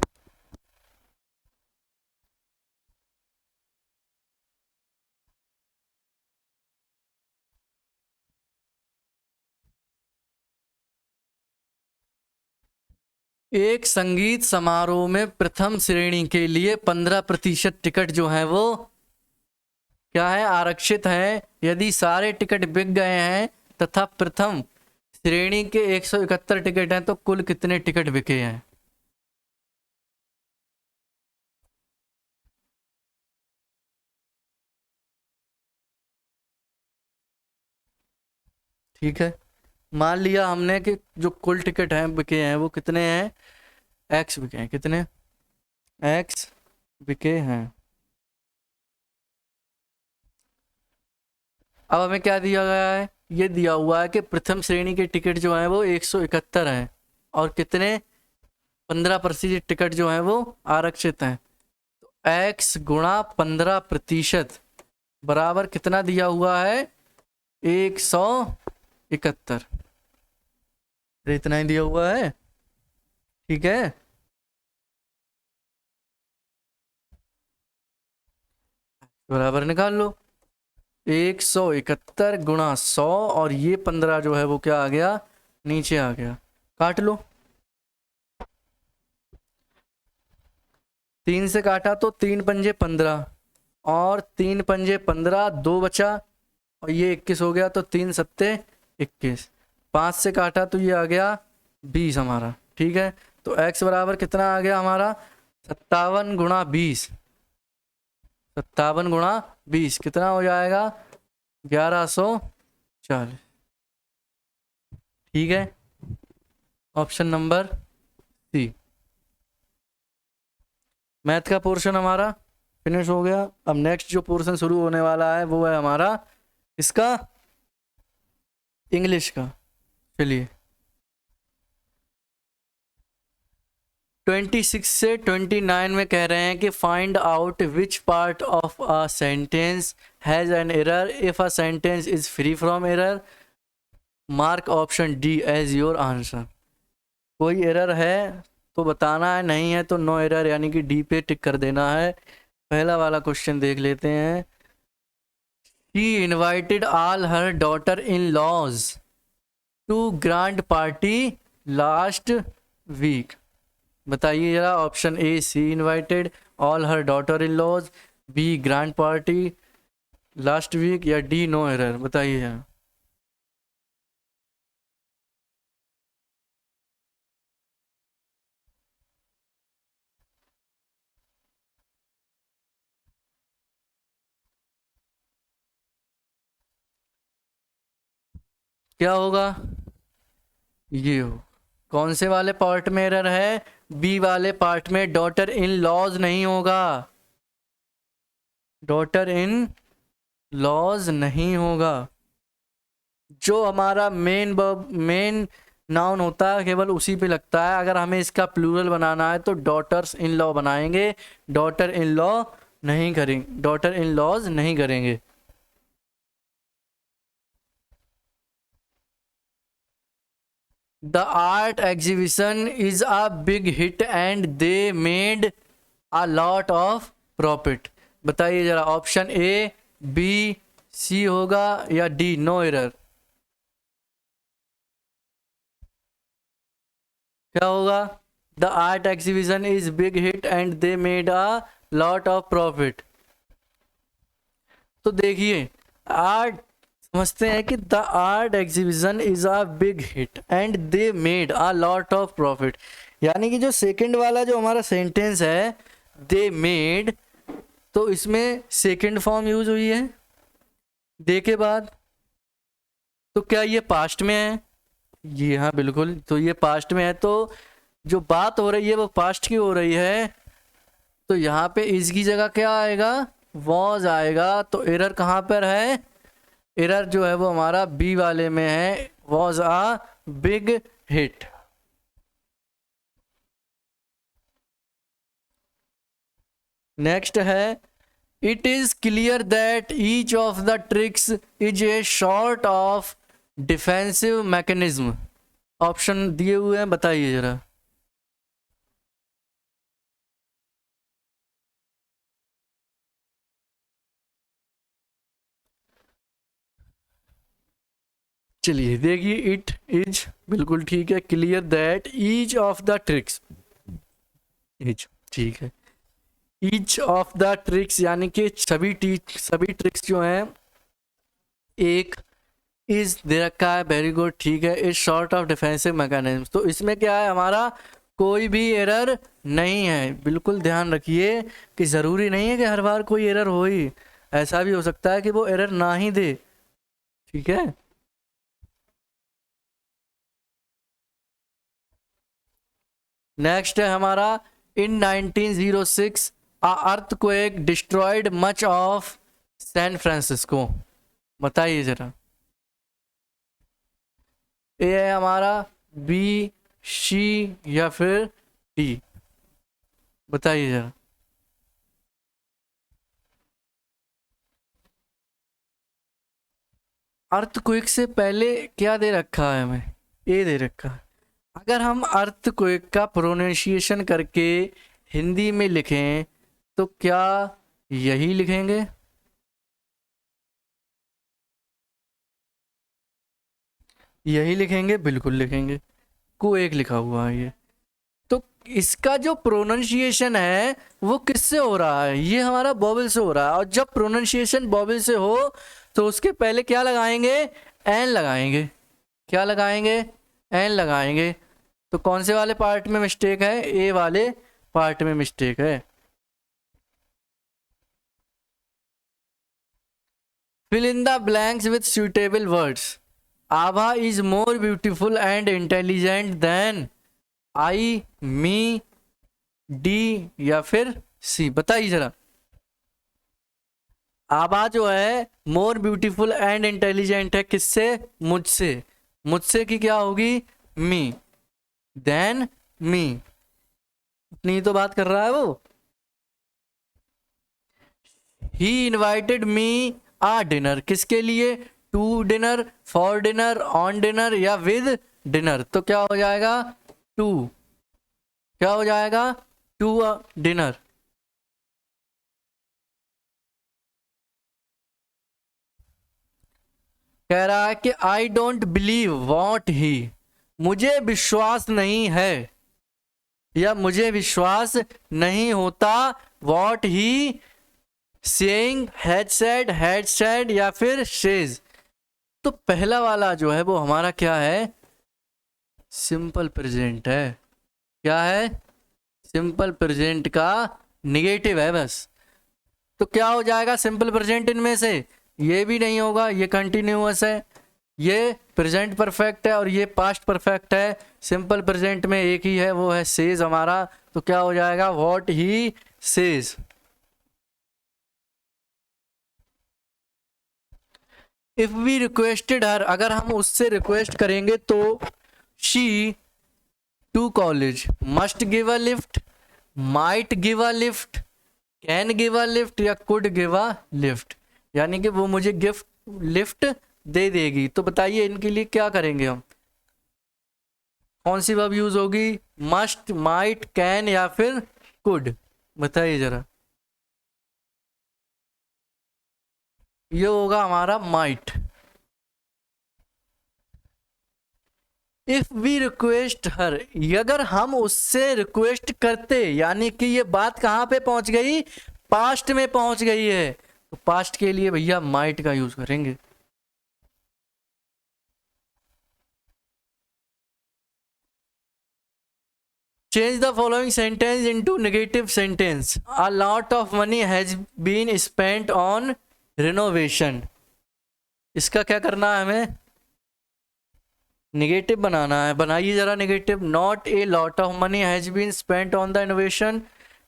एक संगीत समारोह में प्रथम श्रेणी के लिए 15% टिकट जो है वो क्या है आरक्षित है, यदि सारे टिकट बिक गए हैं तथा प्रथम श्रेणी के 171 टिकट हैं तो कुल कितने टिकट बिके हैं। ठीक है, मान लिया हमने कि जो कुल टिकट हैं बिके हैं वो कितने हैं, एक्स बिके हैं, कितने एक्स बिके हैं। अब हमें क्या दिया गया है, ये दिया हुआ है कि प्रथम श्रेणी के टिकट जो है वो 171 हैं और कितने 15% टिकट जो है वो आरक्षित हैं। तो एक्स गुणा 15% बराबर कितना दिया हुआ है 171, इतना ही दिया हुआ है। ठीक है, बराबर निकाल लो 171 गुणा 100 और ये 15 जो है वो क्या आ गया नीचे आ गया, काट लो। 3 से काटा तो 3 पंजे 15 और 3 पंजे 15, 2 बचा और ये 21 हो गया, तो 3 सत्ते 21। 5 से काटा तो ये आ गया 20 हमारा, ठीक है। तो x बराबर कितना आ गया हमारा, 57 गुणा 20। 57 गुणा 20 कितना हो जाएगा, 1140, ठीक है। Option number C. मैथ का पोर्शन हमारा फिनिश हो गया। अब नेक्स्ट जो पोर्शन शुरू होने वाला है वो है हमारा इसका इंग्लिश का। चलिए 26 से 29 में कह रहे हैं कि find out which part of a sentence has an error, if a sentence is free from error mark option D as your answer. कोई एरर है तो बताना है, नहीं है तो नो एरर यानी कि डी पे टिक कर देना है। पहला वाला क्वेश्चन देख लेते हैं। She invited all her daughter-in-laws to grand party last week। बताइए जरा, option A she invited all her daughter in laws, B grand party last week, या डी नो एरर। बताइए जरा। क्या होगा, ये हो। कौन से वाले पार्ट में एरर है, बी वाले पार्ट में। डॉटर इन लॉज नहीं होगा, डॉटर इन लॉज नहीं होगा। जो हमारा मेन नाउन होता है केवल उसी पे लगता है। अगर हमें इसका प्लूरल बनाना है तो डॉटर्स इन लॉ बनाएंगे, डॉटर इन लॉ नहीं करेंगे, डॉटर इन लॉज नहीं करेंगे। The art exhibition is a big hit and they made a lot of profit. बताइए जरा, ऑप्शन ए बी सी होगा या डी नो एरर। क्या होगा, the art exhibition is big hit and they made a lot of profit. तो देखिए, आर्ट समझते हैं कि the art exhibition is a big hit and they made a lot of profit, यानी कि जो सेकंड वाला जो हमारा सेंटेंस है दे मेड, तो इसमें सेकंड फॉर्म यूज हुई है दे के बाद। तो क्या ये पास्ट में है, ये हाँ बिल्कुल, तो ये पास्ट में है, तो जो बात हो रही है वो पास्ट की हो रही है। तो यहाँ पे इस की जगह क्या आएगा, वॉज आएगा। तो एरर कहाँ पर है, एरर जो है वो हमारा बी वाले में है, was a big hit. Next है, it is clear that each of the tricks is a sort of defensive mechanism. Option दिए हुए हैं, बताइए जरा। चलिए देखिए, इट इज बिल्कुल ठीक है, clear that each of the tricks, etch ठीक है। ईच ऑफ द ट्रिक्स यानी कि सभी ट्रिक्स जो हैं, एक इज दे रखा है, वेरी गुड, ठीक है। Is short of defensive mechanism, तो इसमें क्या है हमारा, कोई भी एरर नहीं है। बिल्कुल ध्यान रखिए कि ज़रूरी नहीं है कि हर बार कोई एरर हो ही, ऐसा भी हो सकता है कि वो एरर ना ही दे, ठीक है। नेक्स्ट है हमारा, in 1906 a earthquake destroyed much of San Francisco. बताइए जरा, ए है हमारा, बी सी या फिर डी। बताइए जरा। अर्थक्वेक से पहले क्या दे रखा है हमें, ए दे रखा है। अगर हम अर्थक्वेक का प्रोनाउंसिएशन करके हिंदी में लिखें तो क्या यही लिखेंगे, यही लिखेंगे, बिल्कुल लिखेंगे। को एक लिखा हुआ है ये, तो इसका जो प्रोनाउंसिएशन है वो किससे हो रहा है, ये हमारा वोवेल से हो रहा है। और जब प्रोनाउंसिएशन वोवेल से हो तो उसके पहले क्या लगाएंगे, एन लगाएंगे। क्या लगाएंगे, एन लगाएंगे। तो कौन से वाले पार्ट में मिस्टेक है, ए वाले पार्ट में मिस्टेक है। Fill in the blanks with suitable words. Abha is more beautiful and intelligent than I, me, D या फिर सी। बताइए जरा। आभा जो है मोर ब्यूटीफुल एंड इंटेलिजेंट है किससे, मुझसे। मुझसे की क्या होगी, मी। देन मी, अपनी तो बात कर रहा है वो। ही इन्वाइटेड मी आ डिनर, किसके लिए, to dinner, for dinner, on dinner या विद डिनर। तो क्या हो जाएगा, टू। क्या हो जाएगा, टू डिनर। कह रहा है कि I don't believe what he, मुझे विश्वास नहीं है या मुझे विश्वास नहीं होता what he saying, had said या फिर सेज। तो पहला वाला जो है वो हमारा क्या है, सिंपल प्रेजेंट है। क्या है, सिंपल प्रेजेंट का निगेटिव है बस। तो क्या हो जाएगा सिंपल प्रेजेंट इनमें से, ये भी नहीं होगा, ये कंटिन्यूअस है, ये प्रेजेंट परफेक्ट है और ये पास्ट परफेक्ट है। सिंपल प्रेजेंट में एक ही है, वो है सेज हमारा। तो क्या हो जाएगा, what he says. If we requested her, अगर हम उससे रिक्वेस्ट करेंगे तो she to college, must give a lift, might give a lift, can give a lift या कुड गिव अ लिफ्ट। यानी कि वो मुझे गिफ्ट लिफ्ट दे देगी। तो बताइए इनके लिए क्या करेंगे हम, कौन सी वर्ब यूज होगी, मस्ट, माइट, कैन या फिर कुड। बताइए जरा। ये होगा हमारा might. If we request her, अगर हम उससे रिक्वेस्ट करते, यानी कि ये बात कहां पे पहुंच गई, पास्ट में पहुंच गई है। तो पास्ट के लिए भैया माइट का यूज करेंगे। Change the following sentence into negative sentence. A lot of money has been spent on renovation. इसका क्या करना है हमें, नेगेटिव बनाना है। बनाइए जरा negative. Not a lot of money has been spent on the innovation,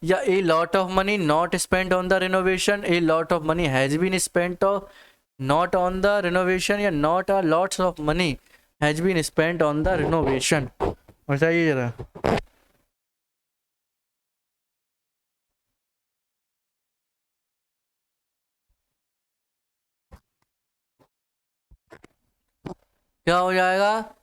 या a lot of money not spent on the renovation, a lot of money has been spent not on the renovation, या not a lots of money has been spent on the renovation. बताइए जरा। क्या हो जाएगा,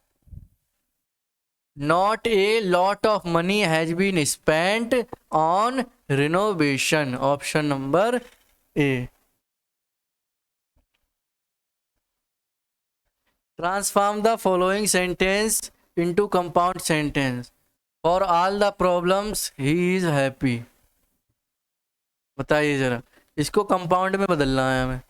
not a lot of money has been spent on renovation, option number A. Transform the following sentence into compound sentence. For all the problems he is happy. बताइए जरा, इसको कंपाउंड में बदलना है हमें।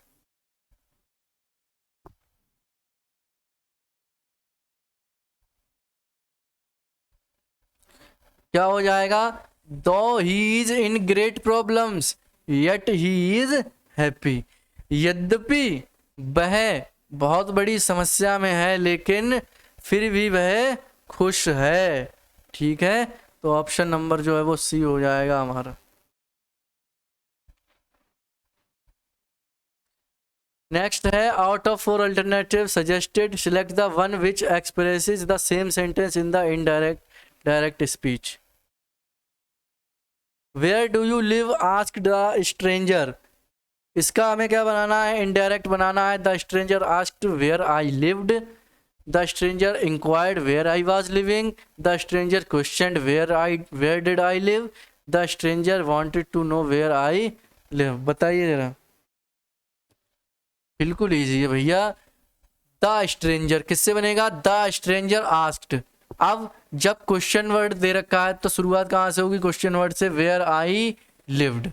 क्या हो जाएगा, दो he is in great problems yet he is happy. यद्यपि वह बहुत बड़ी समस्या में है लेकिन फिर भी वह खुश है। ठीक है, तो ऑप्शन नंबर जो है वो सी हो जाएगा हमारा। नेक्स्ट है, out of 4 alternative suggested select the one which expresses the same sentence in the indirect direct speech. Where do you live asked the stranger. इसका हमें क्या बनाना है, इनडायरेक्ट बनाना है। The stranger asked where I lived, the stranger inquired where I was living, the stranger questioned where did I live, the stranger wanted to know where I live. बताइए जरा। बिल्कुल इजी है भैया। द स्ट्रेंजर किससे बनेगा, द स्ट्रेंजर आस्क्ड, अब जब क्वेश्चन वर्ड दे रखा है तो शुरुआत कहाँ से होगी? क्वेश्चन वर्ड से, वेयर आई लिव्ड।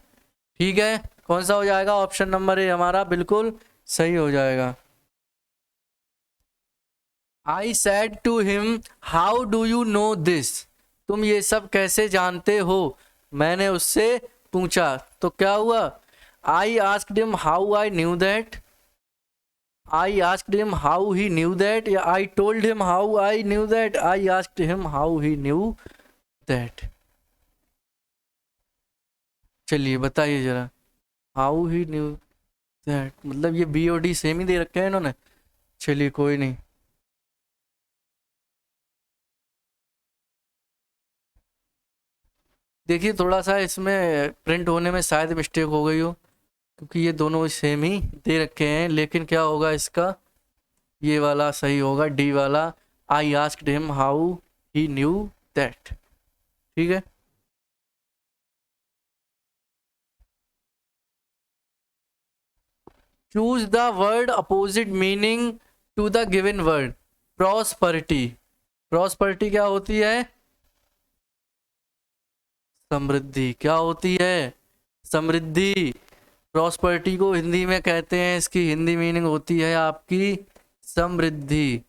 ठीक है, कौन सा हो जाएगा? ऑप्शन नंबर ए हमारा बिल्कुल सही हो जाएगा। I said to him how do you know this, तुम ये सब कैसे जानते हो? मैंने उससे पूछा, तो क्या हुआ? I asked him how I knew that, I asked him how he knew that, या I told him how I knew that, I asked him how he knew that. चलिए बताइए जरा, हाउ ही न्यू दैट मतलब ये बी और डी सेम ही दे रखे हैं इन्होंने। चलिए कोई नहीं। देखिए थोड़ा सा इसमें प्रिंट होने में शायद मिस्टेक हो गई हो, क्योंकि ये दोनों सेम ही दे रखे हैं, लेकिन क्या होगा इसका? ये वाला सही होगा, डी वाला, I asked him how he knew that. ठीक है, choose the word opposite meaning to the given word. Prosperity, prosperity क्या होती है? समृद्धि। क्या होती है? समृद्धि। प्रॉस्परिटी को हिंदी में कहते हैं, इसकी हिंदी मीनिंग होती है आपकी समृद्धि।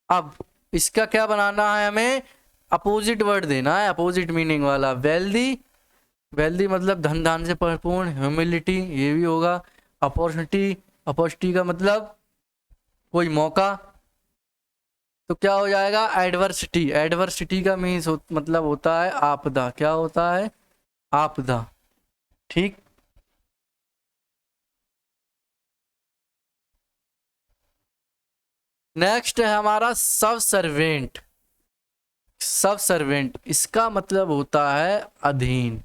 अब इसका क्या बनाना है? हमें अपोजिट वर्ड देना है, अपोजिट मीनिंग वाला। वेल्दी, वेल्दी मतलब धन धान से परिपूर्ण। ह्यूमिलिटी, ये भी होगा। अपॉर्चुनिटी, अपॉर्चुनिटी का मतलब कोई मौका। तो क्या हो जाएगा? एडवर्सिटी, एडवर्सिटी का मीन्स मतलब होता है आपदा। क्या होता है? आपदा। ठीक, नेक्स्ट है हमारा सब सर्वेंट। सब सर्वेंट इसका मतलब होता है अधीन।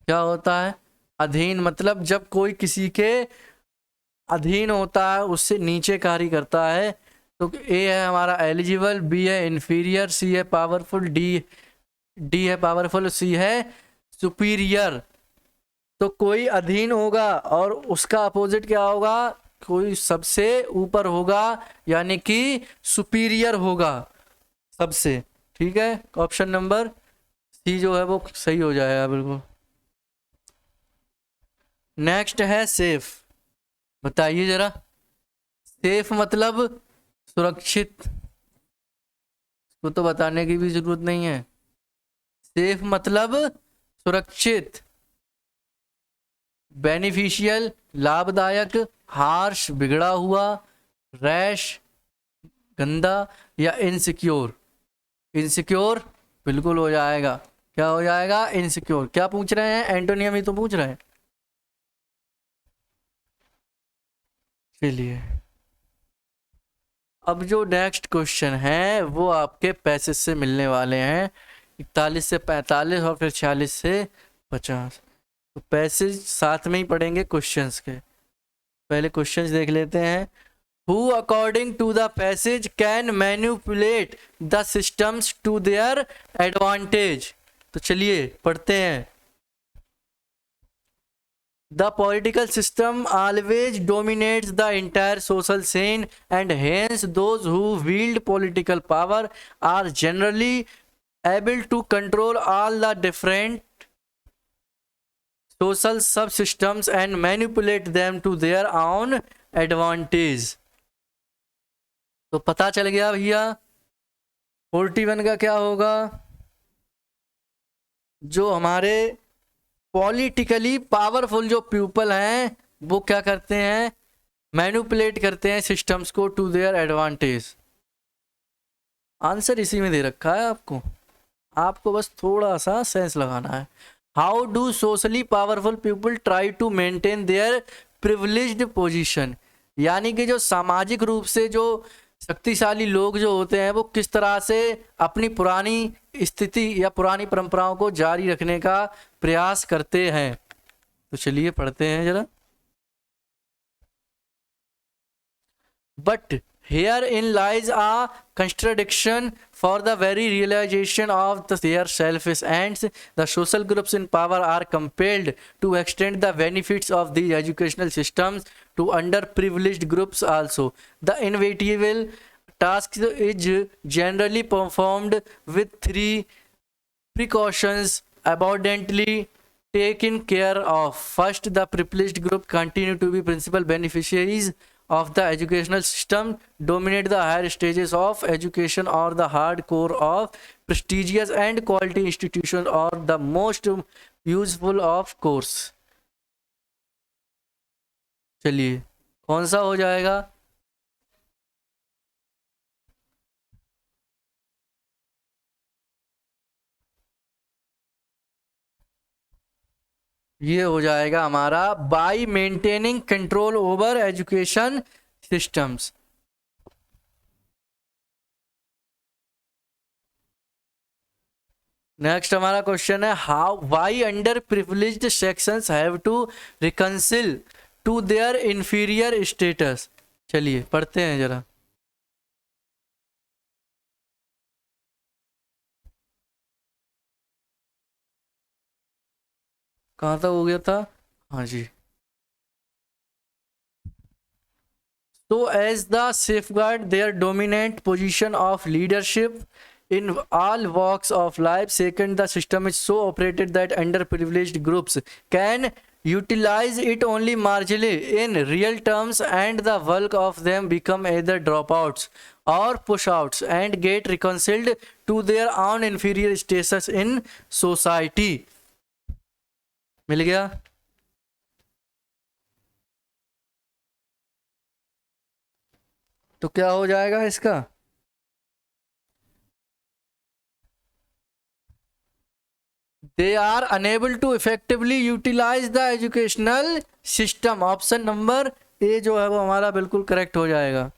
क्या होता है? अधीन मतलब जब कोई किसी के अधीन होता है, उससे नीचे कार्य करता है। तो ए है हमारा एलिजिबल, बी है इंफीरियर, सी है पावरफुल, डी है पावरफुल, सी है सुपीरियर। तो कोई अधीन होगा और उसका अपोजिट क्या होगा? कोई सबसे ऊपर होगा, यानी कि सुपीरियर होगा सबसे। ठीक है, ऑप्शन नंबर सी जो है वो सही हो जाएगा बिल्कुल। नेक्स्ट है सेफ। बताइए जरा, सेफ मतलब सुरक्षित, इसको तो बताने की भी जरूरत नहीं है। सेफ मतलब सुरक्षित। बेनिफिशियल लाभदायक, हार्श बिगड़ा हुआ, रैश गंदा, या इनसिक्योर। इनसिक्योर बिल्कुल हो जाएगा। क्या हो जाएगा? इनसिक्योर। क्या पूछ रहे हैं? एंटोनियम ही तो पूछ रहे हैं। चलिए अब जो नेक्स्ट क्वेश्चन है वो आपके पैसेज से मिलने वाले हैं, 41 से 45 और फिर 46 से 50। तो पैसेज साथ में ही पढ़ेंगे क्वेश्चंस के। पहले क्वेश्चंस देख लेते हैं। Who according to the passage can manipulate the systems to their advantage? तो चलिए पढ़ते हैं। The political system always dominates the entire social scene, and hence those who wield political power are generally able to control all the different social subsystems and manipulate them to their own advantage। तो पता चल गया भैया 41 का क्या होगा? जो हमारे पॉलिटिकली पावरफुल जो पीपल हैं वो क्या करते हैं? मैनिपुलेट करते हैं सिस्टम्स को टू देयर एडवांटेज। आंसर इसी में दे रखा है आपको, आपको बस थोड़ा सा सेंस लगाना है। How do socially powerful people try to maintain their privileged position, यानी कि जो सामाजिक रूप से जो शक्तिशाली लोग जो होते हैं वो किस तरह से अपनी पुरानी स्थिति या पुरानी परंपराओं को जारी रखने का प्रयास करते हैं। तो चलिए पढ़ते हैं जरा। But here in lies a contradiction, for the very realization of their selfish ends, the social groups in power are compelled to extend the benefits of these educational systems to underprivileged groups also. The inevitable task is generally performed with 3 precautions abundantly taken care of. First, the privileged group continue to be principal beneficiaries of the educational system, dominate the higher stages of education or the hardcore of prestigious and quality institutions or the most useful of course. चलिए कौन सा हो जाएगा? ये हो जाएगा हमारा by maintaining control over education systems. Next हमारा क्वेश्चन है how why underprivileged sections have to reconcile to their inferior status. चलिए पढ़ते हैं जरा. कहाँ तक हो गया था? हाँ जी. So as the safeguard their dominant position of leadership in all walks of life. Second, the system is so operated that underprivileged groups can utilize it only marginally in real terms, and the bulk of them become either dropouts or pushouts and get reconciled to their own inferior status in society. मिल गया? तो क्या हो जाएगा इसका? They are unable to effectively utilize the educational system. Option number ए जो है वो हमारा बिल्कुल करेक्ट हो जाएगा.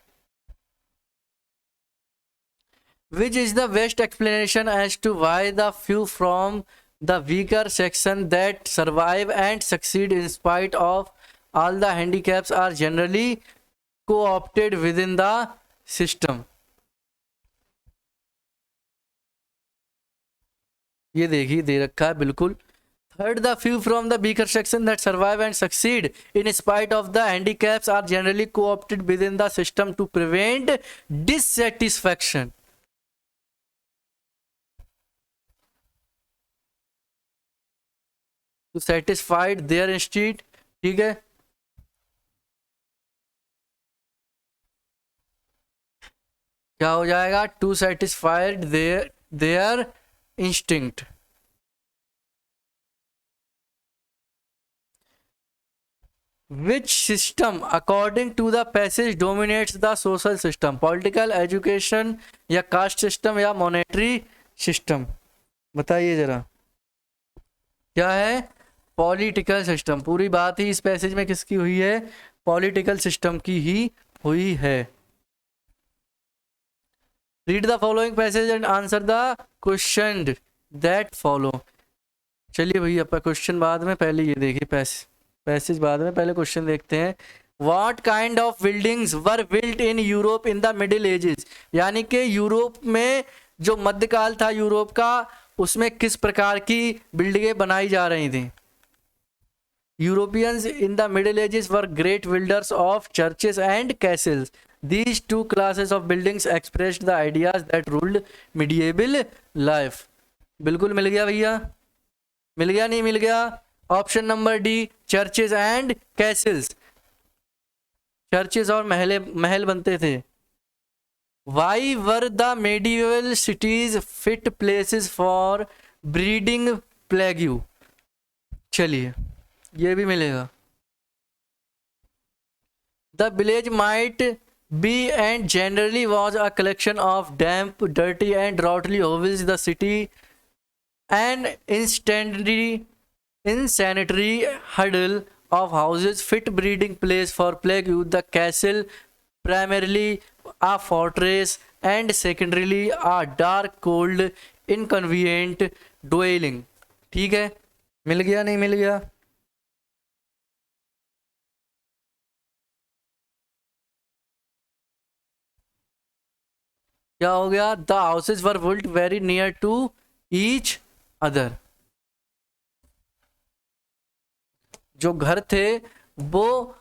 Which is the best explanation as to why the few from the weaker section that survive and succeed in spite of all the handicaps are generally co-opted within the system. ये देखिए दे रखा है बिल्कुल. Third, the few from the weaker section that survive and succeed in spite of the handicaps are generally co-opted within the system to prevent dissatisfaction. To satisfy their instinct. ठीक है. क्या हो जाएगा? To satisfied their instinct. Which system according to the passage dominates the social system? Political, education या caste system या monetary system? बताइए जरा. क्या है? Political system. पूरी बात ही इस पैसेज में किसकी हुई है? पॉलिटिकल सिस्टम की ही हुई है. Read the following passage and answer the question that follow. चलिए भैया क्वेश्चन बाद में, पहले ये देखिए पैसेज बाद में, पहले क्वेश्चन देखते हैं. What kind of buildings were built in Europe in the Middle Ages? यानी कि यूरोप में जो मध्यकाल था यूरोप का, उसमें किस प्रकार की बिल्डिंगें बनाई जा रही थी? Europeans in the Middle Ages were great builders of churches and castles. These two classes of buildings expressed the ideas that ruled medieval life. बिल्कुल मिल गया भैया? मिल गया नहीं मिल गया? Option number D, churches and Castle's. Churches और महल बनते थे. Why were the medieval cities fit places for breeding plague? चलिए ये भी मिलेगा. The village might be and generally was a collection of damp, dirty and droughty hovels. The city an insanitary huddle of houses fit breeding place for plague. The castle primarily a fortress and secondarily a dark, cold, inconvenient dwelling. ठीक है, मिल गया नहीं मिल गया? क्या हो गया? The houses were built very near to each other. जो घर थे वो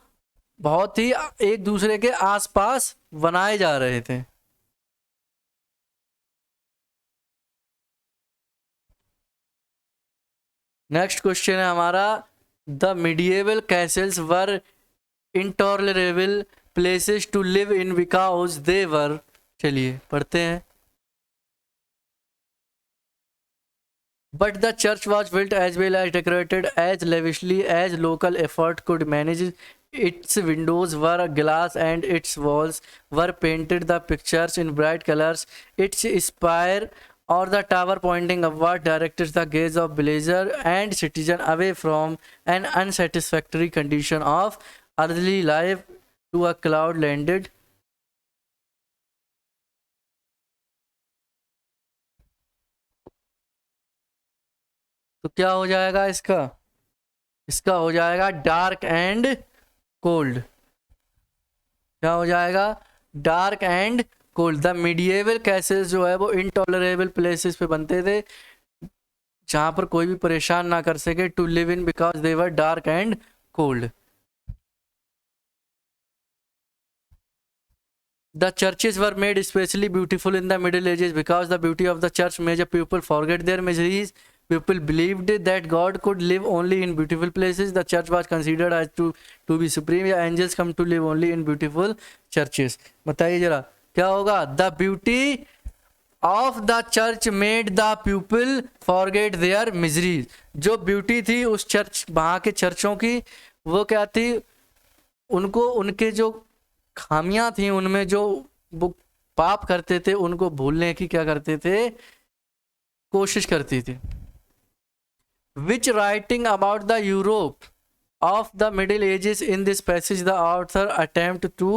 बहुत ही एक दूसरे के आसपास बनाए जा रहे थे. नेक्स्ट क्वेश्चन है हमारा, the medieval castles were intolerable places to live in because they were, चलिए पढ़ते हैं। But the church was built as well as decorated as lavishly as local effort could manage. Its windows were glass and its walls were painted the pictures in bright colors. Its spire or the tower pointing upward directed the gaze of villager and citizen away from an unsatisfactory condition of earthly life to a cloud landed. तो क्या हो जाएगा इसका? इसका हो जाएगा डार्क एंड कोल्ड। क्या हो जाएगा? Dark and cold. The medieval cases जो है वो इनटॉलरेबल प्लेसेस पे बनते थे जहां पर कोई भी परेशान ना कर सके, to live in because they were dark and cold. The churches were made especially beautiful in the Middle Ages because the beauty of the church made people forget their miseries. People believed that God could live only in beautiful places. The church was considered as to be supreme. Yeah, angels come to live only in beautiful churches. बताइए जरा क्या होगा? The beauty of the church made the people forget their miseries. जो ब्यूटी थी उस चर्च, वहाँ के चर्चों की, वो क्या थी? उनको उनके जो खामियां थी, उनमें जो वो पाप करते थे, उनको भूलने की क्या करते थे? कोशिश करती थी। Which writing about the Europe of the Middle Ages in this passage the author attempt to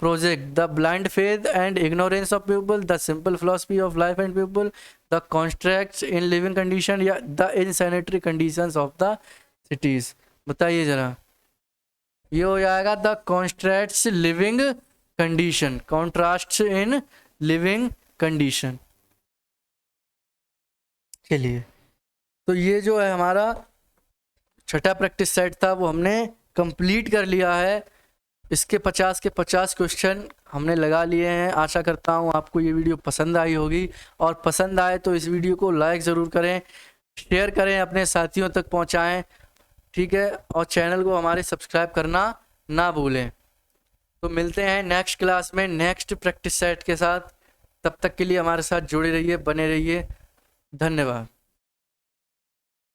project the blind faith and ignorance of people, the simple philosophy of life and people, the contrasts in living condition या the insanitary conditions of the cities? बताइए जरा। ये हो जाएगा the contrasts living condition, contrast in living condition. चलिए, तो ये जो है हमारा छठा प्रैक्टिस सेट था वो हमने कंप्लीट कर लिया है। इसके 50 के 50 क्वेश्चन हमने लगा लिए हैं। आशा करता हूँ आपको ये वीडियो पसंद आई होगी, और पसंद आए तो इस वीडियो को लाइक ज़रूर करें, शेयर करें, अपने साथियों तक पहुँचाएँ, ठीक है, और चैनल को हमारे सब्सक्राइब करना ना भूलें। तो मिलते हैं नेक्स्ट क्लास में नेक्स्ट प्रैक्टिस सेट के साथ। तब तक के लिए हमारे साथ जुड़े रहिए, बने रहिए। धन्यवाद।